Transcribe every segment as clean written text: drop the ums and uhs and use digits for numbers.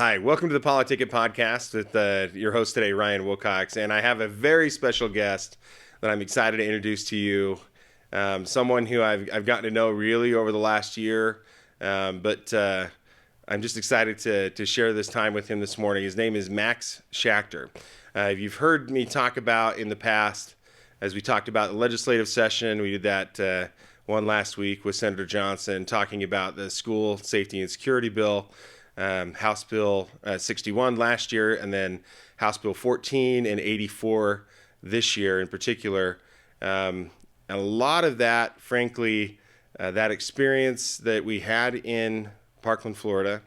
Hi, welcome to the Politicket Podcast with your host today, Ryan Wilcox. And I have a very special guest that I'm excited to introduce to you. Someone who I've gotten to know really over the last year, but I'm just excited to share this time with him this morning. His name is Max Schachter. You've heard me talk about in the past, as we talked about the legislative session, we did that one last week with Senator Johnson talking about the school safety and security bill. House Bill 61 last year, and then House Bill 14 and 84 this year in particular. And a lot of that, frankly, that experience that we had in Parkland, Florida,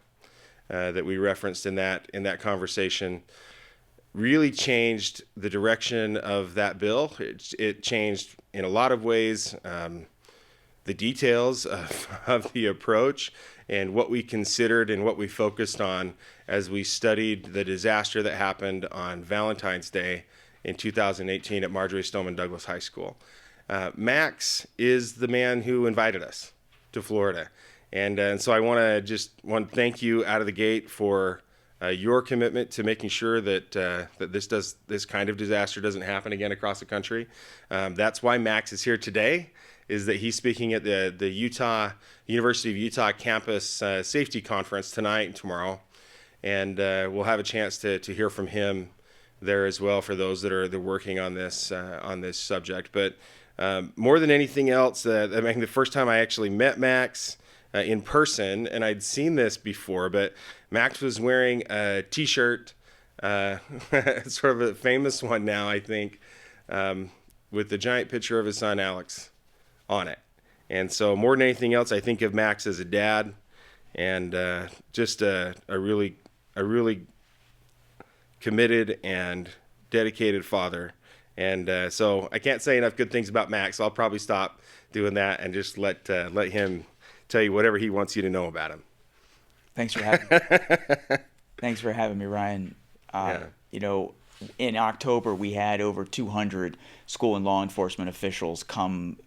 that we referenced in that conversation, really changed the direction of that bill. It changed in a lot of ways the details of the approach and what we considered and what we focused on as we studied the disaster that happened on Valentine's Day in 2018 at Marjory Stoneman Douglas High School. Max is the man who invited us to Florida. And so I want to thank you out of the gate for your commitment to making sure that this kind of disaster doesn't happen again across the country. That's why Max is here today, is that he's speaking at the University of Utah campus safety conference tonight and tomorrow. And we'll have a chance to hear from him there as well for those that are working on this subject. But more than anything else, the first time I actually met Max in person, and I'd seen this before, but Max was wearing a T-shirt, sort of a famous one now, I think, with the giant picture of his son Alex on it. And so more than anything else, I think of Max as a dad and just a really committed and dedicated father. And so I can't say enough good things about Max. I'll probably stop doing that and just let him tell you whatever he wants you to know about him. Thanks for having me, Ryan. You know, in October, we had over 200 school and law enforcement officials come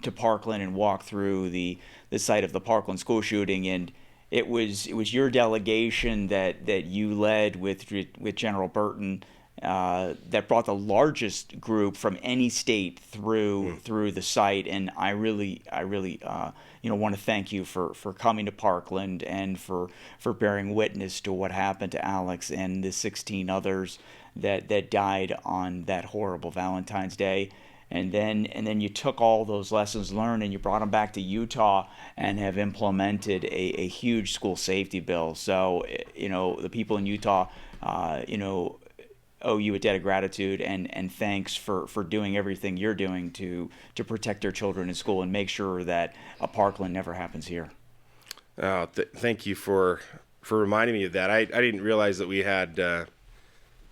to Parkland and walk through the site of the Parkland school shooting, and it was your delegation that you led with General Burton that brought the largest group from any state through the site. And I really want to thank you for coming to Parkland and for bearing witness to what happened to Alex and the 16 others that died on that horrible Valentine's Day. And then you took all those lessons learned and you brought them back to Utah and have implemented a huge school safety bill. So, the people in Utah, owe you a debt of gratitude and thanks for doing everything you're doing to protect their children in school and make sure that a Parkland never happens here. Thank you for reminding me of that. I didn't realize that we had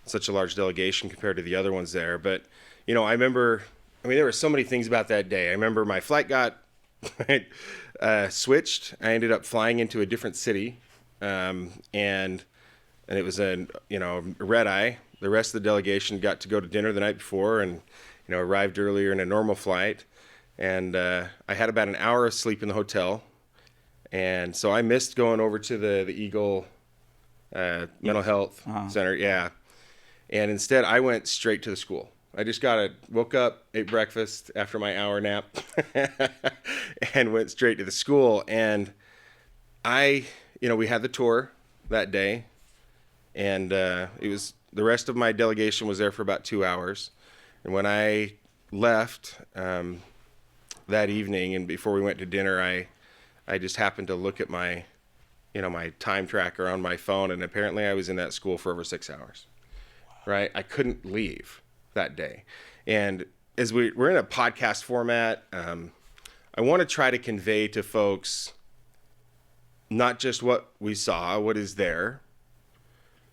such a large delegation compared to the other ones there. But, I remember, there were so many things about that day. I remember my flight got switched. I ended up flying into a different city, and it was a red eye. The rest of the delegation got to go to dinner the night before and, arrived earlier in a normal flight. And I had about an hour of sleep in the hotel. And so I missed going over to the Eagle Mental Health Center. Yeah. And instead, I went straight to the school. I just woke up, ate breakfast after my hour nap, and went straight to the school. And we had the tour that day. And the rest of my delegation was there for about 2 hours. And when I left that evening and before we went to dinner, I just happened to look at my time tracker on my phone, and apparently I was in that school for over 6 hours. Wow. Right? I couldn't leave that day. And as we're in a podcast format, I want to try to convey to folks not just what we saw, what is there,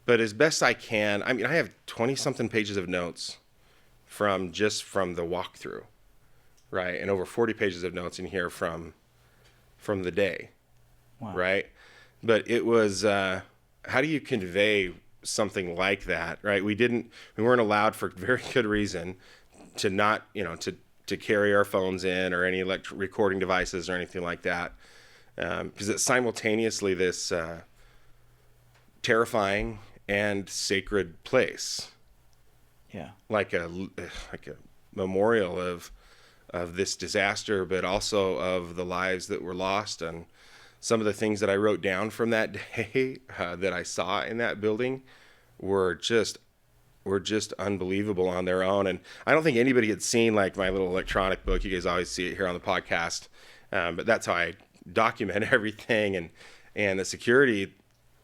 but as best I can. I have 20-something pages of notes from the walkthrough, right? And over 40 pages of notes in here from the day, wow. Right? But it was, how do you convey something like that, right? We weren't allowed, for very good reason, to not, to carry our phones in or any recording devices or anything like that. Because it's simultaneously this terrifying and sacred place. Yeah. Like a memorial of this disaster, but also of the lives that were lost. And some of the things that I wrote down from that day that I saw in that building were just unbelievable on their own. And I don't think anybody had seen like my little electronic book. You guys always see it here on the podcast. But that's how I document everything. And the security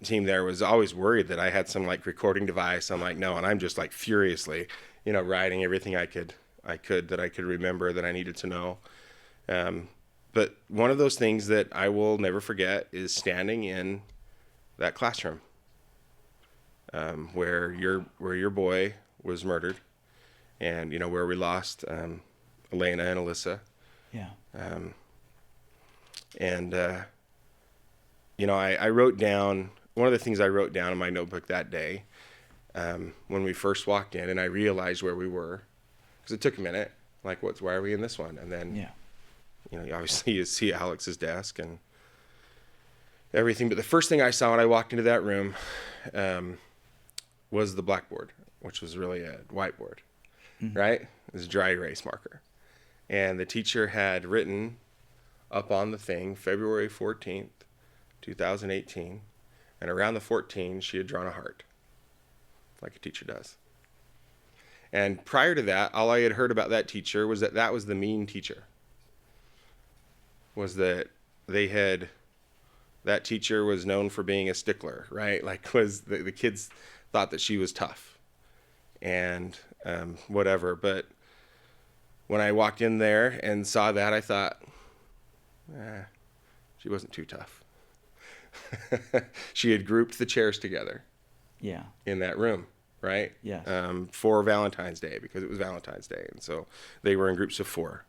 team there was always worried that I had some like recording device. I'm like, no. And I'm just like furiously, writing everything I could remember that I needed to know. But one of those things that I will never forget is standing in that classroom where your boy was murdered, and where we lost Elena and Alyssa. Yeah. I wrote down one of the things I wrote down in my notebook that day when we first walked in, and I realized where we were, because it took a minute. Like, why are we in this one? And then, obviously you see Alex's desk and everything. But the first thing I saw when I walked into that room was the blackboard, which was really a whiteboard, right? It was a dry erase marker. And the teacher had written up on the thing, February 14th, 2018. And around the 14, she had drawn a heart, like a teacher does. And prior to that, all I had heard about that teacher was that was the mean teacher. Was that that teacher was known for being a stickler, right? Like, the kids thought that she was tough and whatever. But when I walked in there and saw that, I thought, she wasn't too tough. She had grouped the chairs together. Yeah. In that room. Right? Yes. For Valentine's Day, because it was Valentine's Day. And so they were in groups of 4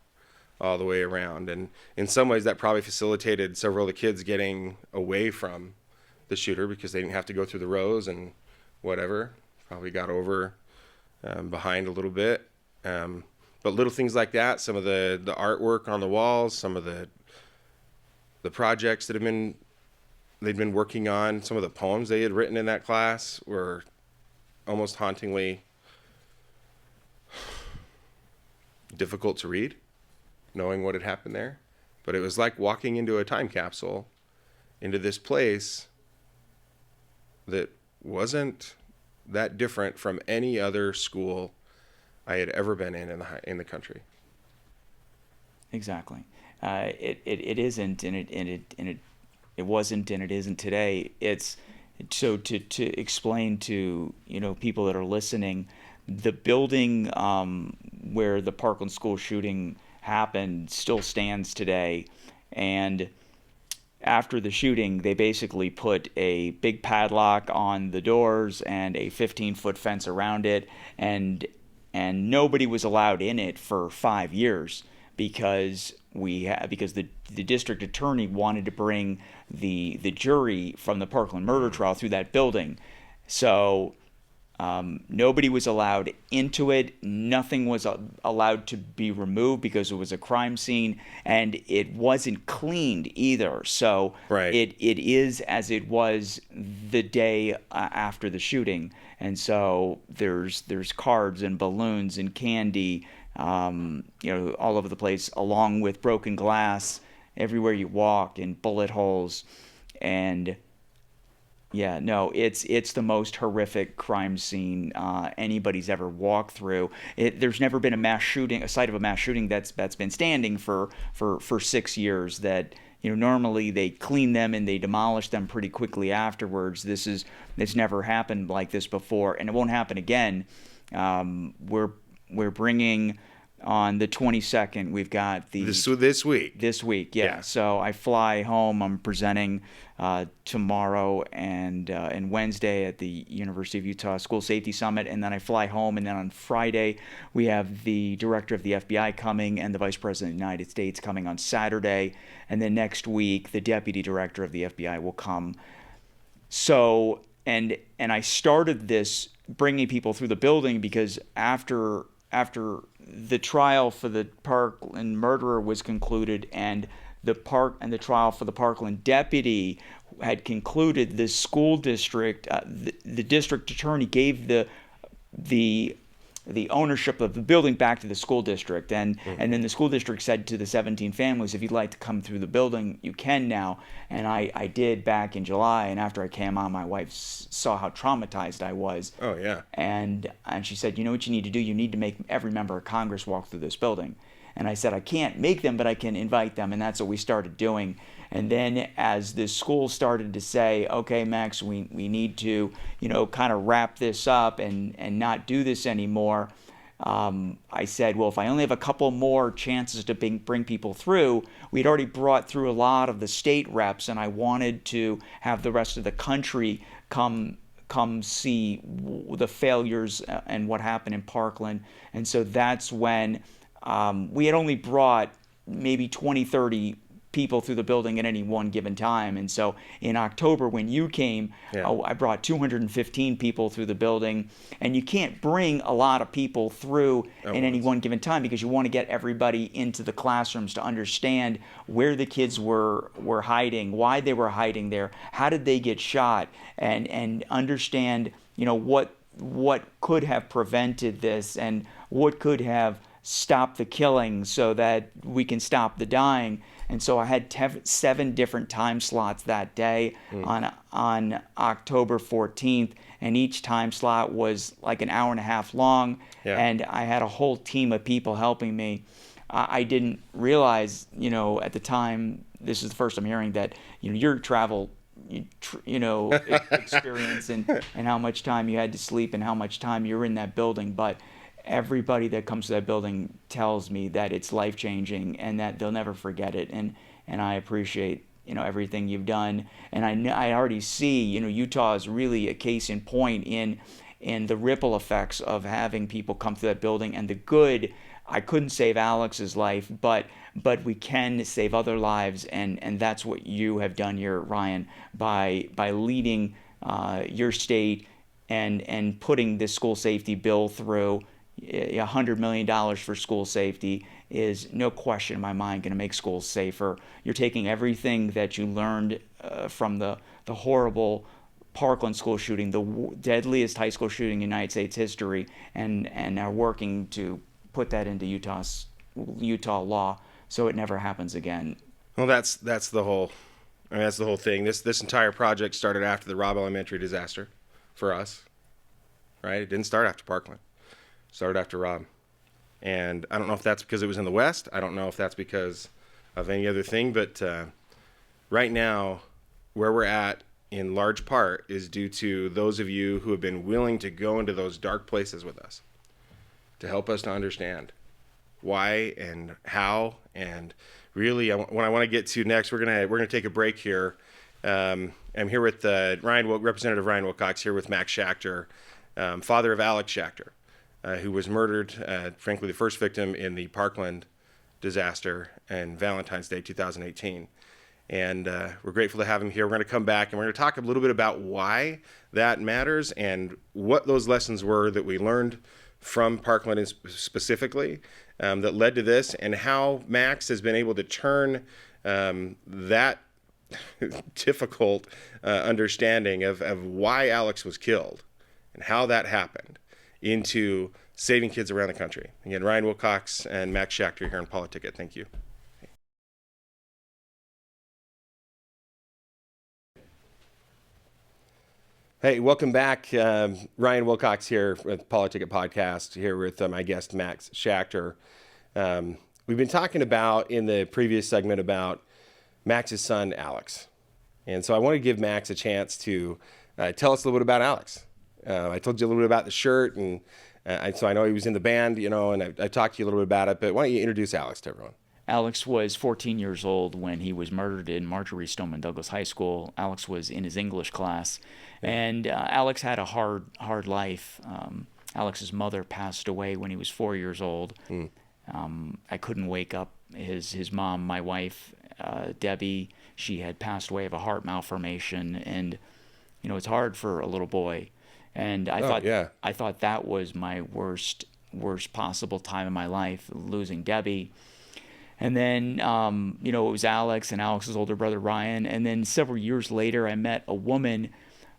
all the way around. And in some ways that probably facilitated several of the kids getting away from the shooter, because they didn't have to go through the rows and whatever. Probably got over behind a little bit. But little things like that, some of the artwork on the walls, some of the projects that they'd been working on, some of the poems they had written in that class were almost hauntingly difficult to read, knowing what had happened there. But it was like walking into a time capsule, into this place that wasn't that different from any other school I had ever been in the country. Exactly. It isn't, and it wasn't, and it isn't today. So to explain to people that are listening, the building where the Parkland school shooting happened still stands today, and after the shooting, they basically put a big padlock on the doors and a 15-foot fence around it, and nobody was allowed in it for 5 years because the district attorney wanted to bring the jury from the Parkland murder trial through that building. So nobody was allowed into it. Nothing was allowed to be removed because it was a crime scene, and it wasn't cleaned either. So right. It is as it was the day after the shooting. And so there's cards and balloons and candy, all over the place, along with broken glass everywhere you walk and bullet holes. And yeah, no, it's the most horrific crime scene anybody's ever walked through. There's never been a site of a mass shooting that's been standing for 6 years. That normally they clean them and they demolish them pretty quickly afterwards. It's never happened like this before, and it won't happen again. We're bringing on the 22nd. We've got this week. This week, yeah. So I fly home. I'm presenting tomorrow and Wednesday at the University of Utah School Safety Summit, and then I fly home. And then on Friday, we have the director of the FBI coming and the Vice President of the United States coming on Saturday, and then next week the Deputy Director of the FBI will come. So and I started this bringing people through the building because after the trial for the Parkland murderer was concluded and the trial for the Parkland deputy had concluded. The school district, the district attorney gave the ownership of the building back to the school district, and then the school district said to the 17 families, if you'd like to come through the building, you can now. And I did back in July, and after I came on, my wife saw how traumatized I was. Oh yeah. And she said, you know what you need to do? You need to make every member of Congress walk through this building. And I said, I can't make them, but I can invite them, and that's what we started doing. And then as the school started to say, okay, Max, we need to, kind of wrap this up and not do this anymore, I said, well, if I only have a couple more chances to bring people through, we'd already brought through a lot of the state reps, and I wanted to have the rest of the country come see the failures and what happened in Parkland. And so that's when we had only brought maybe 20, 30 people through the building at any one given time. And so in October, when you came, I brought 215 people through the building. And you can't bring a lot of people through in any one given time, because you want to get everybody into the classrooms to understand where the kids were hiding, why they were hiding there, how did they get shot, and understand, what could have prevented this and what could have stopped the killing so that we can stop the dying. And so I had 7 different time slots that day on October 14th, and each time slot was like an hour and a half long, and I had a whole team of people helping me. I didn't realize, at the time, this is the first I'm hearing that, your travel experience and how much time you had to sleep and how much time you were in that building, but everybody that comes to that building tells me that it's life-changing and that they'll never forget it, and I appreciate everything you've done. And I already see Utah is really a case in point in the ripple effects of having people come through that building, and the good. I couldn't save Alex's life, but we can save other lives, and that's what you have done here, Ryan, by leading your state and putting this school safety bill through. $100 million for school safety is no question in my mind going to make schools safer. You're taking everything that you learned from the horrible Parkland school shooting, the deadliest high school shooting in United States history, and are working to put that into Utah law so it never happens again. Well, that's the whole thing. This entire project started after the Robb Elementary disaster for us, right? It didn't start after Parkland. Started after Robb. And I don't know if that's because it was in the West. I don't know if that's because of any other thing. But right now, where we're at, in large part, is due to those of you who have been willing to go into those dark places with us to help us to understand why and how. And really, what I want to get to next, we're gonna take a break here. I'm here with Representative Ryan Wilcox, here with Max Schachter, father of Alex Schachter, who was murdered, frankly, the first victim in the Parkland disaster on Valentine's Day 2018. And we're grateful to have him here. We're going to come back and we're going to talk a little bit about why that matters and what those lessons were that we learned from Parkland specifically that led to this, and how Max has been able to turn that difficult understanding of why Alex was killed and how that happened into saving kids around the country. Again, Ryan Wilcox and Max Schachter here on Politicket. Thank you. Hey, welcome back. Ryan Wilcox here with Politicket Podcast, here with my guest, Max Schachter. We've been talking about, in the previous segment, about Max's son, Alex. And so I want to give Max a chance to tell us a little bit about Alex. I told you a little bit about the shirt, and so I know he was in the band, and I talked to you a little bit about it, but why don't you introduce Alex to everyone? Alex was 14 years old when he was murdered in Marjory, Stoneman Douglas High School. Alex was in his English class, and Alex had a hard life. Alex's mother passed away when he was 4 years old. I couldn't wake up his mom, my wife, Debbie. She had passed away of a heart malformation, and it's hard for a little boy. And I thought that was my worst possible time in my life, losing Debbie. And then, it was Alex and Alex's older brother, Ryan. And then several years later, I met a woman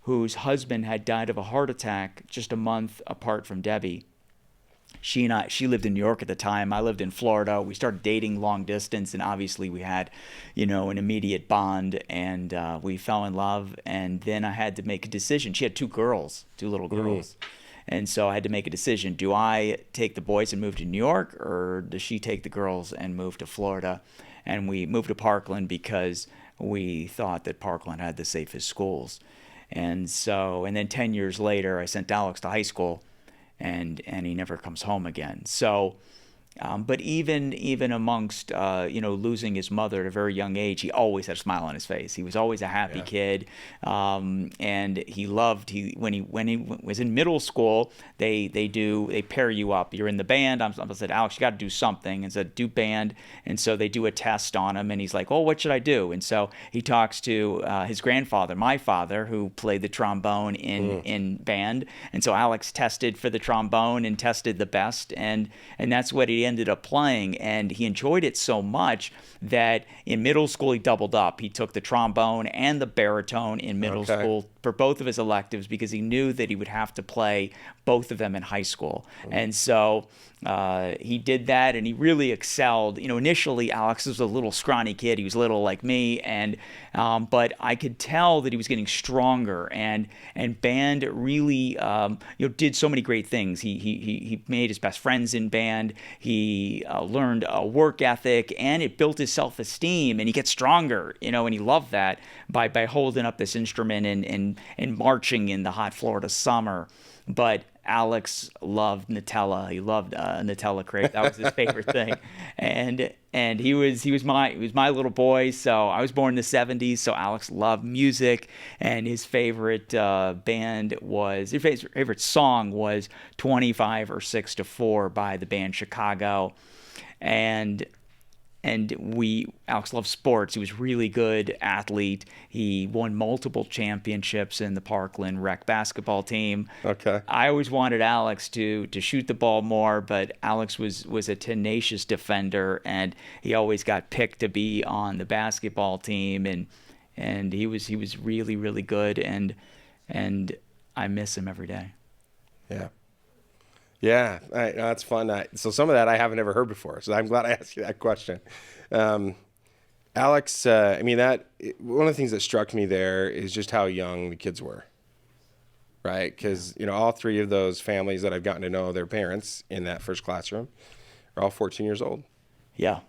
whose husband had died of a heart attack just a month apart from Debbie. She lived in New York at the time. I lived in Florida. We started dating long distance, and obviously we had, an immediate bond, and we fell in love. And then I had to make a decision. She had two little girls. And so I had to make a decision. Do I take the boys and move to New York, or does she take the girls and move to Florida? And we moved to Parkland because we thought that Parkland had the safest schools. And then 10 years later, I sent Alex to high school, and he never comes home again. So, but even amongst, losing his mother at a very young age, he always had a smile on his face. He was always a happy kid. And when he was in middle school, they pair you up. You're in the band. I said, Alex, you got to do something. And said, do band. And so they do a test on him, and he's like, oh, what should I do? And so he talks to his grandfather, my father, who played the trombone in band. And so Alex tested for the trombone and tested the best. And that's what he ended up playing, and he enjoyed it so much that in middle school he doubled up. He took the trombone and the baritone in middle school for both of his electives because he knew that he would have to play both of them in high school. And so he did that, and he really excelled. Initially Alex was a little scrawny kid. He was little like me, and but I could tell that he was getting stronger, and band really did so many great things. He made his best friends in band. He learned a work ethic, and it built his self-esteem, and he gets stronger, and he loved that by holding up this instrument and marching in the hot Florida summer. But Alex loved Nutella. He loved Nutella crepe. That was his favorite thing. And he was my little boy. So I was born in the 70s. So Alex loved music, and his favorite favorite song was 25 or 6 to 4 by the band Chicago. And Alex loved sports. He was a really good athlete. He won multiple championships in the Parkland rec basketball team. Okay. I always wanted Alex to shoot the ball more, but Alex was a tenacious defender, and he always got picked to be on the basketball team, and he was really, really good, and I miss him every day. Yeah. Yeah, that's fun. So some of that I haven't ever heard before, so I'm glad I asked you that question. Alex, one of the things that struck me there is just how young the kids were, right? Because, all three of those families that I've gotten to know, their parents in that first classroom are all 14 years old. Yeah.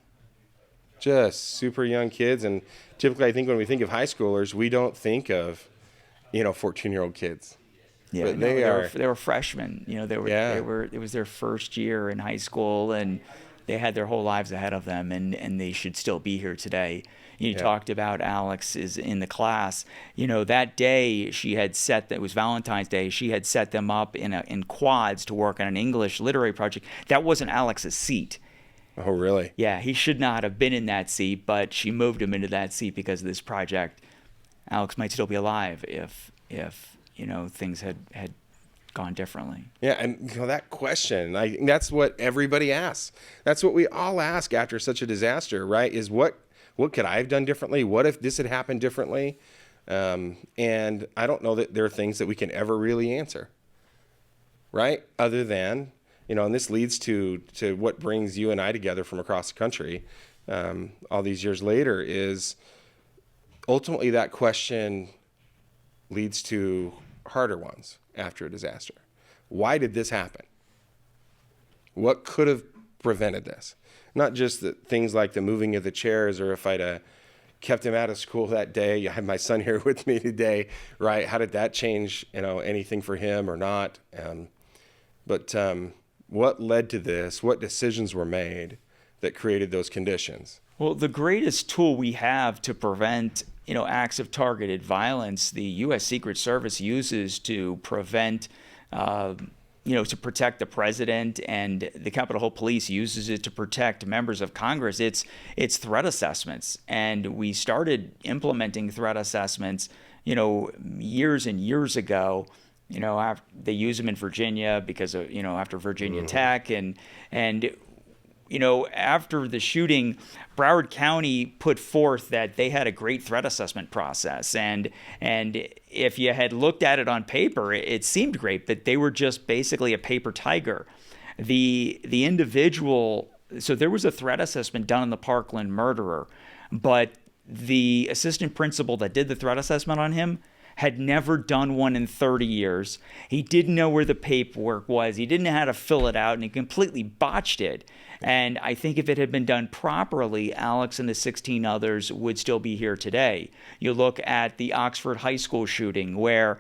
Just super young kids. And typically I think when we think of high schoolers, we don't think of, 14-year-old kids. Yeah, but they were freshmen. It was their first year in high school, and they had their whole lives ahead of them, and they should still be here today. You talked about Alex is in the class. That day she had it was Valentine's Day. She had set them up in quads to work on an English literary project. That wasn't Alex's seat. Oh, really? Yeah, he should not have been in that seat, but she moved him into that seat because of this project. Alex might still be alive if things had gone differently. Yeah, and that question, that's what everybody asks. That's what we all ask after such a disaster, right? Is what could I have done differently? What if this had happened differently? And I don't know that there are things that we can ever really answer, right? Other than, and this leads to what brings you and I together from across the country all these years later, is ultimately that question leads to harder ones after a disaster. Why did this happen? What could have prevented this? Not just things like the moving of the chairs, or if I'd kept him out of school that day. I have my son here with me today, right? How did that change, anything for him or not? But what led to this? What decisions were made that created those conditions? Well, the greatest tool we have to prevent acts of targeted violence, the U.S. Secret Service uses to prevent, to protect the president, and the Capitol Hill Police uses it to protect members of Congress. It's threat assessments, and we started implementing threat assessments, years and years ago. They use them in Virginia because of, after Virginia Tech, and after the shooting, Broward County put forth that they had a great threat assessment process, and if you had looked at it on paper, it seemed great, but they were just basically a paper tiger. The individual, so there was a threat assessment done on the Parkland murderer, but the assistant principal that did the threat assessment on him had never done one in 30 years. He didn't know where the paperwork was. He didn't know how to fill it out, and he completely botched it. And I think if it had been done properly, Alex and the 16 others would still be here today. You look at the Oxford High School shooting where,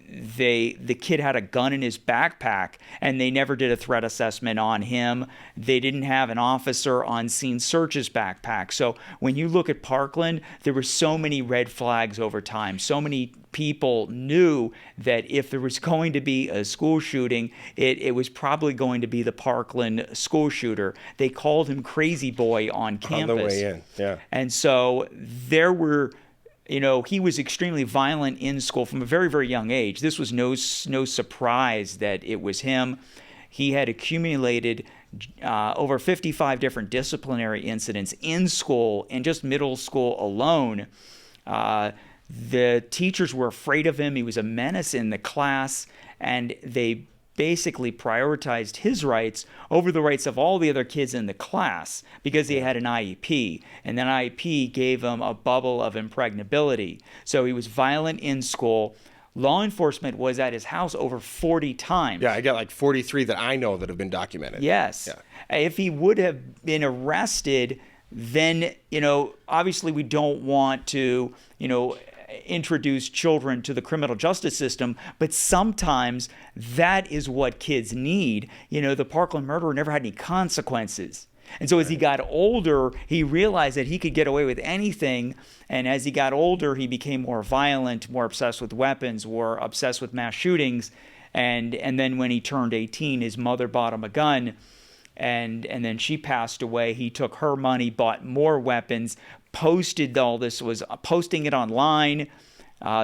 the kid had a gun in his backpack and they never did a threat assessment on him. They didn't have an officer on scene search his backpack. So when you look at Parkland, there were so many red flags over time. So many people knew that if there was going to be a school shooting, it was probably going to be the Parkland school shooter. They called him Crazy Boy on campus. On the way in, yeah. And so there were... he was extremely violent in school from a very, very young age. This was no surprise that it was him. He had accumulated over 55 different disciplinary incidents in school, in just middle school alone. The teachers were afraid of him. He was a menace in the class, and they basically prioritized his rights over the rights of all the other kids in the class because he had an IEP, and that IEP gave him a bubble of impregnability. So he was violent in school. Law enforcement was at his house over 40 times. Yeah, I got like 43 that I know that have been documented. Yes. Yeah. If he would have been arrested, then, obviously we don't want to, introduce children to the criminal justice system, but sometimes that is what kids need. The Parkland murderer never had any consequences. And so as he got older, he realized that he could get away with anything. And as he got older, he became more violent, more obsessed with weapons, more obsessed with mass shootings. And then when he turned 18, his mother bought him a gun. And then she passed away. He took her money, bought more weapons, posted all this, was posting it online.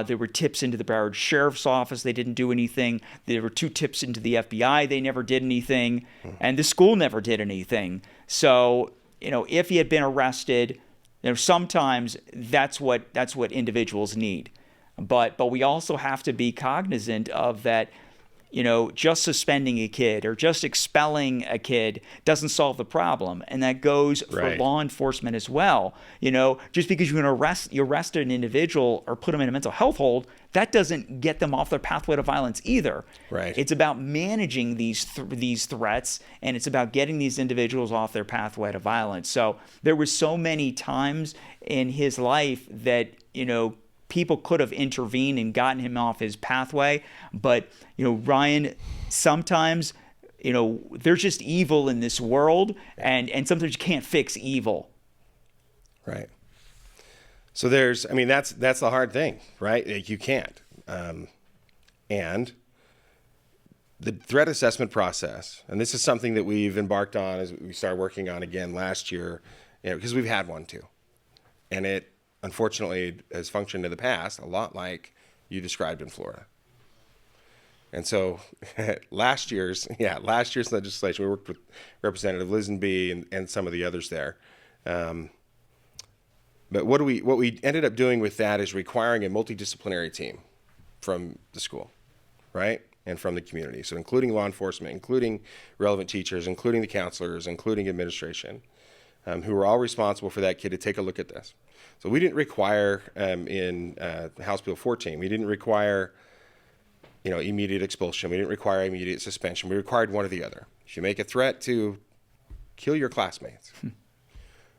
There were tips into the Broward Sheriff's Office. They didn't do anything. There were 2 tips into the FBI. They never did anything. And the school never did anything. So, if he had been arrested, sometimes that's what individuals need. But we also have to be cognizant of that. Just suspending a kid or just expelling a kid doesn't solve the problem. And that goes for law enforcement as well. Just because you arrest an individual or put them in a mental health hold, that doesn't get them off their pathway to violence either. Right. It's about managing these threats, and it's about getting these individuals off their pathway to violence. So there were so many times in his life that, people could have intervened and gotten him off his pathway. But, Ryan, sometimes, there's just evil in this world, and sometimes you can't fix evil. Right. So that's the hard thing, right? Like, you can't. And the threat assessment process, and this is something that we've embarked on as we started working on again last year, because we've had one too. And it, unfortunately, has functioned in the past a lot like you described in Florida. And so last year's legislation, we worked with Representative Lisenby and some of the others there. But what we ended up doing with that is requiring a multidisciplinary team from the school, right? And from the community. So including law enforcement, including relevant teachers, including the counselors, including administration, who were all responsible for that kid to take a look at this. So we didn't require in House Bill 14, we didn't require immediate expulsion. We didn't require immediate suspension. We required one or the other. If you make a threat to kill your classmates,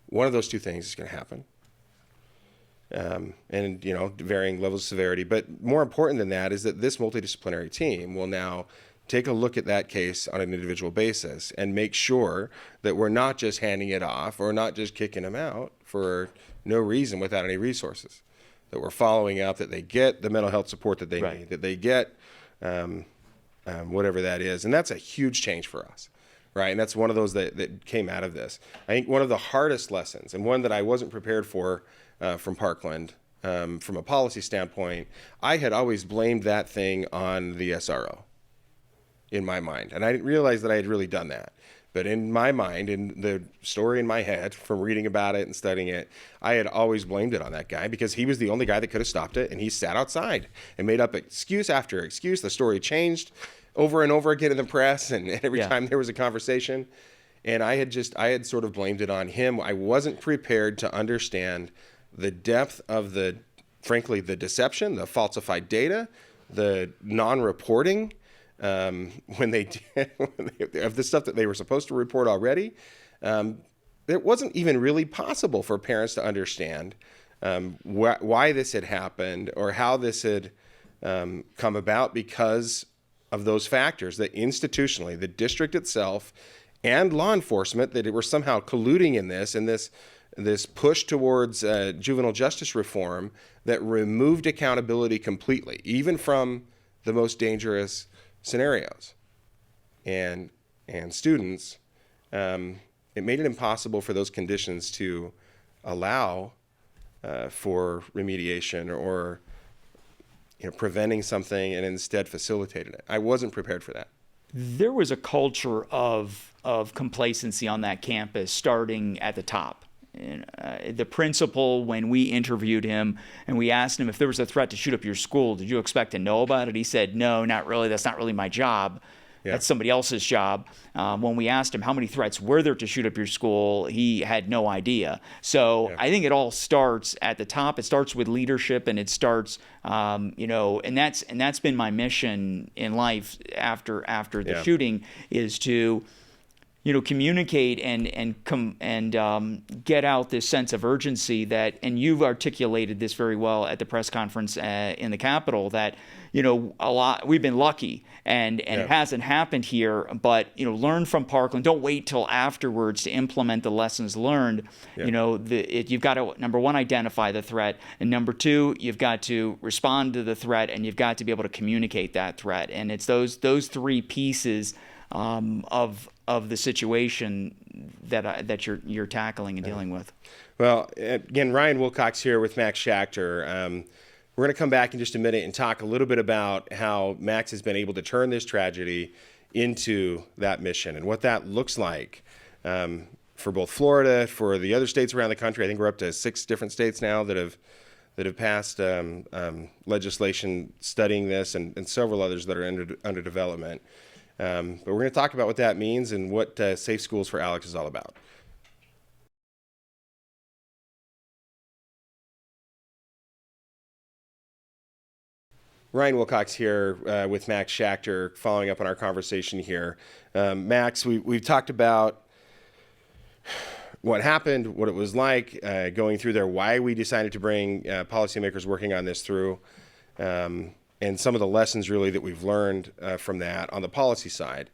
one of those 2 things is going to happen. And varying levels of severity. But more important than that is that this multidisciplinary team will now take a look at that case on an individual basis and make sure that we're not just handing it off or not just kicking them out for no reason without any resources, that we're following up, that they get the mental health support that they need, that they get whatever that is. And that's a huge change for us, right? And that's one of those that came out of this. I think one of the hardest lessons, and one that I wasn't prepared for from Parkland, from a policy standpoint, I had always blamed that thing on the SRO in my mind. And I didn't realize that I had really done that. But in my mind, in the story in my head, from reading about it and studying it, I had always blamed it on that guy because he was the only guy that could have stopped it, and he sat outside and made up excuse after excuse. The story changed over and over again in the press, and every time there was a conversation. And I had sort of blamed it on him. I wasn't prepared to understand the depth of frankly, the deception, the falsified data, the non-reporting, when they of the stuff that they were supposed to report already. It wasn't even really possible for parents to understand why this had happened or how this had come about because of those factors that institutionally, the district itself and law enforcement, that were somehow colluding in this, and this push towards juvenile justice reform that removed accountability completely, even from the most dangerous scenarios and students. It made it impossible for those conditions to allow for remediation or preventing something, and instead facilitated it. I wasn't prepared for that. There was a culture of complacency on that campus starting at the top. And, the principal, when we interviewed him and we asked him if there was a threat to shoot up your school, did you expect to know about it? He said, no, not really. That's not really my job. That's somebody else's job. When we asked him how many threats were there to shoot up your school, he had no idea. So I think it all starts at the top. It starts with leadership, and it starts, and that's been my mission in life after the shooting, is to communicate and get out this sense of urgency that, and you've articulated this very well at the press conference in the Capitol, that we've been lucky and it hasn't happened here, but learn from Parkland. Don't wait till afterwards to implement the lessons learned. You've got to, number one, identify the threat, and number two, you've got to respond to the threat, and you've got to be able to communicate that threat. And it's those three pieces of the situation that you're tackling and dealing with. Well, again, Ryan Wilcox here with Max Schachter. We're going to come back in just a minute and talk a little bit about how Max has been able to turn this tragedy into that mission and what that looks like for both Florida, for the other states around the country. I think we're up to 6 different states now that have passed legislation studying this, and several others that are under development. But we're going to talk about what that means and what Safe Schools for Alex is all about. Ryan Wilcox here with Max Schachter, following up on our conversation here. Max, we've talked about what happened, what it was like going through there, why we decided to bring policymakers working on this through, and some of the lessons really that we've learned from that on the policy side.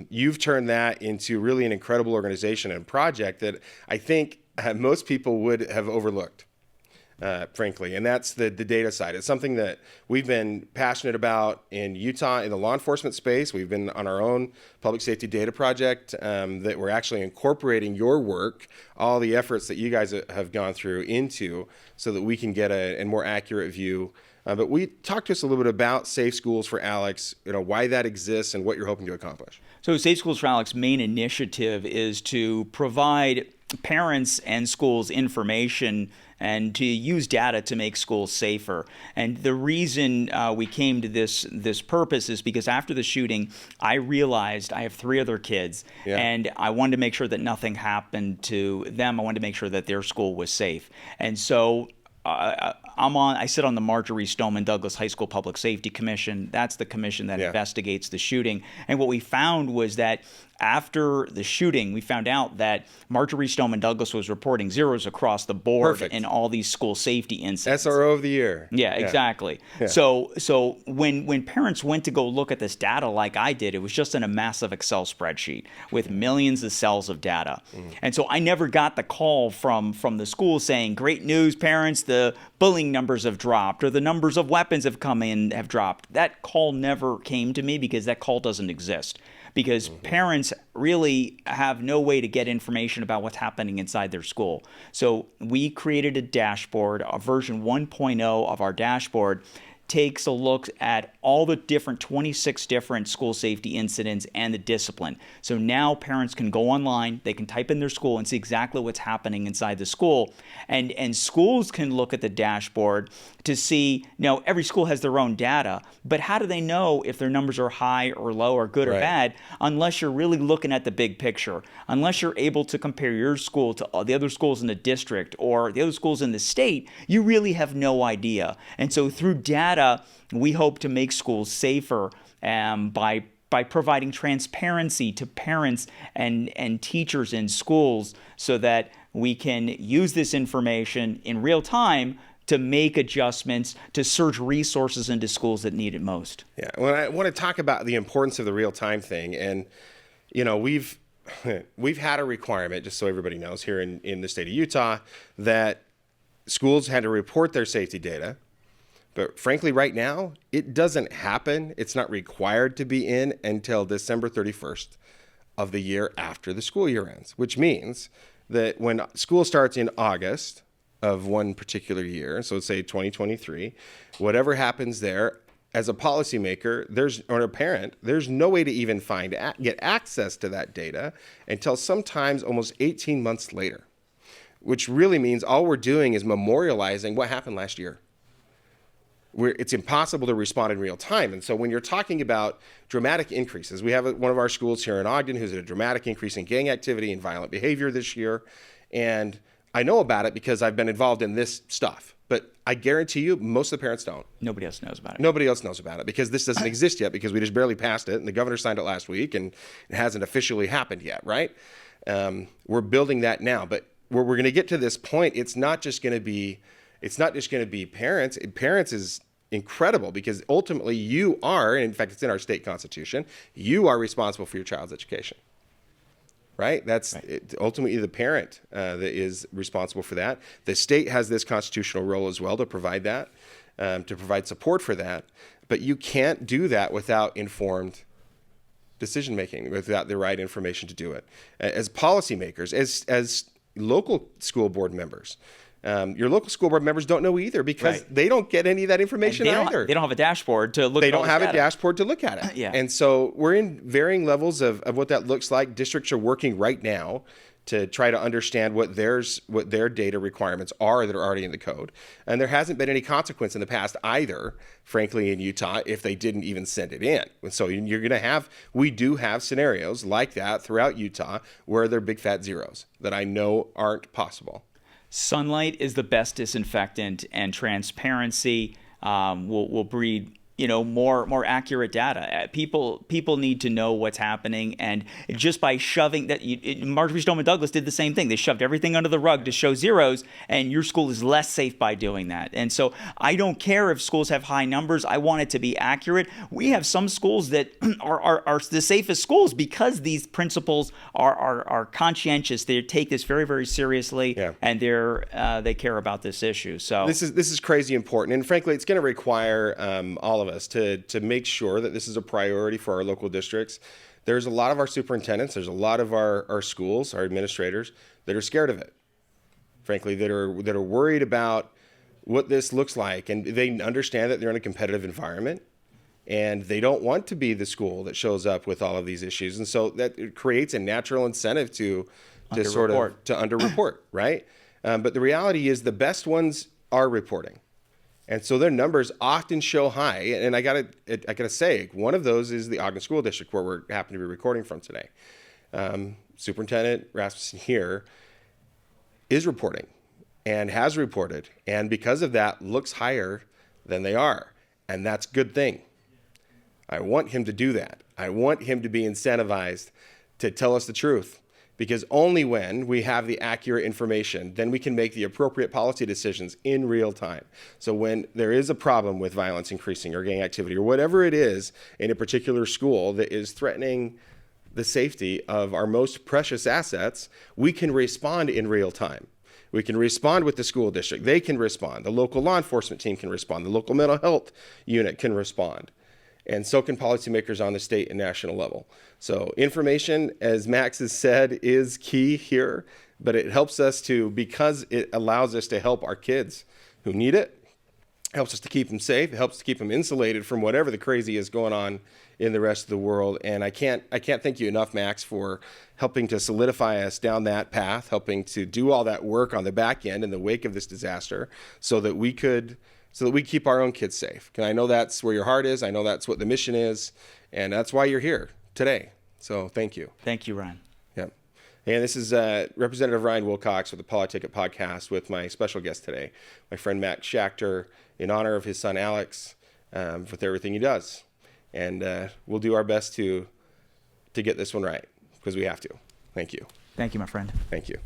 You've turned that into really an incredible organization and project that I think most people would have overlooked, frankly, and that's the data side. It's something that we've been passionate about in Utah in the law enforcement space. We've been on our own public safety data project that we're actually incorporating your work, all the efforts that you guys have gone through into, so that we can get a more accurate view. But we talked to us a little bit about Safe Schools for Alex, why that exists and what you're hoping to accomplish. So Safe Schools for Alex's main initiative is to provide parents and schools information and to use data to make schools safer. And the reason we came to this purpose is because after the shooting, I realized I have 3 other kids, and I wanted to make sure that nothing happened to them. I wanted to make sure that their school was safe. And so I sit on the Marjory Stoneman Douglas High School Public Safety Commission. That's the commission that investigates the shooting. And what we found was that after the shooting, we found out that Marjory Stoneman Douglas was reporting zeros across the board in all these school safety incidents. SRO of the year. Yeah, exactly. Yeah. So when parents went to go look at this data like I did, it was just in a massive Excel spreadsheet with millions of cells of data. And so I never got the call from the school saying, great news, parents, the bullying numbers have dropped, or the numbers of weapons have come in have dropped. That call never came to me because that call doesn't exist. Because parents really have no way to get information about what's happening inside their school. So we created a dashboard, a version 1.0 of our dashboard, takes a look at all the different 26 different school safety incidents and the discipline. So now parents can go online, they can type in their school and see exactly what's happening inside the school. And schools can look at the dashboard to see, now every school has their own data, but how do they know if their numbers are high or low or good or bad unless you're really looking at the big picture, unless you're able to compare your school to the other schools in the district or the other schools in the state, you really have no idea. And so through data, we hope to make schools safer by providing transparency to parents and teachers in schools so that we can use this information in real time to make adjustments, to surge resources into schools that need it most. Yeah, well, I want to talk about the importance of the real-time thing. And, we've had a requirement, just so everybody knows, here in the state of Utah, that schools had to report their safety data. But frankly, right now, it doesn't happen. It's not required to be in until December 31st of the year after the school year ends, which means that when school starts in August of one particular year, so let's say 2023, whatever happens there, as a policymaker, or a parent, there's no way to even get access to that data until sometimes almost 18 months later, which really means all we're doing is memorializing what happened last year. It's impossible to respond in real time. And so when you're talking about dramatic increases, we have one of our schools here in Ogden who's at a dramatic increase in gang activity and violent behavior this year. And I know about it because I've been involved in this stuff. But I guarantee you, most of the parents don't. Nobody else knows about it. Nobody else knows about it because this doesn't exist yet, because we just barely passed it and the governor signed it last week and it hasn't officially happened yet, right? We're building that now. But where we're going to get to this point, it's not just going to be parents. Parents is incredible because ultimately you are, and in fact, it's in our state constitution, you are responsible for your child's education, right? That's right. Ultimately the parent that is responsible for that. The state has this constitutional role as well to provide that, to provide support for that. But you can't do that without informed decision making, without the right information to do it. As policymakers, as local school board members, your local school board members don't know either because they don't get any of that information either. They don't have a dashboard to look at. They don't have a dashboard to look at it. Yeah. And so we're in varying levels of what that looks like. Districts are working right now to try to understand what their data requirements are that are already in the code. And there hasn't been any consequence in the past either, frankly, in Utah, if they didn't even send it in. And so we do have scenarios like that throughout Utah where they're big fat zeros that I know aren't possible. Sunlight is the best disinfectant, and transparency will breed more accurate data. People need to know what's happening, and just by shoving that, Marjory Stoneman Douglas did the same thing. They shoved everything under the rug to show zeros, and your school is less safe by doing that. And so I don't care if schools have high numbers. I want it to be accurate. We have some schools that are the safest schools because these principals are conscientious. They take this very, very seriously, and they care about this issue. So this is crazy important, and frankly, it's going to require all of us to make sure that this is a priority for our local districts. There's a lot of our superintendents, there's a lot of our schools, our administrators that are scared of it, frankly, that are worried about what this looks like, and they understand that they're in a competitive environment and they don't want to be the school that shows up with all of these issues. And so that creates a natural incentive to underreport, right? But the reality is the best ones are reporting. And so their numbers often show high. And I gotta say, one of those is the Ogden School District, where we happen to be recording from today. Superintendent Rasmussen here is reporting and has reported. And because of that, looks higher than they are. And that's a good thing. I want him to do that. I want him to be incentivized to tell us the truth. Because only when we have the accurate information, then we can make the appropriate policy decisions in real time. So when there is a problem with violence increasing or gang activity or whatever it is in a particular school that is threatening the safety of our most precious assets, we can respond in real time. We can respond with the school district. They can respond. The local law enforcement team can respond. The local mental health unit can respond. And so can policymakers on the state and national level. So information, as Max has said, is key here, but it helps us because it allows us to help our kids who need it helps us to keep them safe. It helps to keep them insulated from whatever the crazy is going on in the rest of the world. And I can't thank you enough, Max, for helping to solidify us down that path, helping to do all that work on the back end in the wake of this disaster, so that we keep our own kids safe. And I know that's where your heart is. I know that's what the mission is, and that's why you're here today. So thank you. Thank you, Ryan. Yeah. And this is Representative Ryan Wilcox with the Politicket Podcast with my special guest today, my friend Max Schachter, in honor of his son Alex, with everything he does. And we'll do our best to get this one right, because we have to. Thank you. Thank you, my friend. Thank you.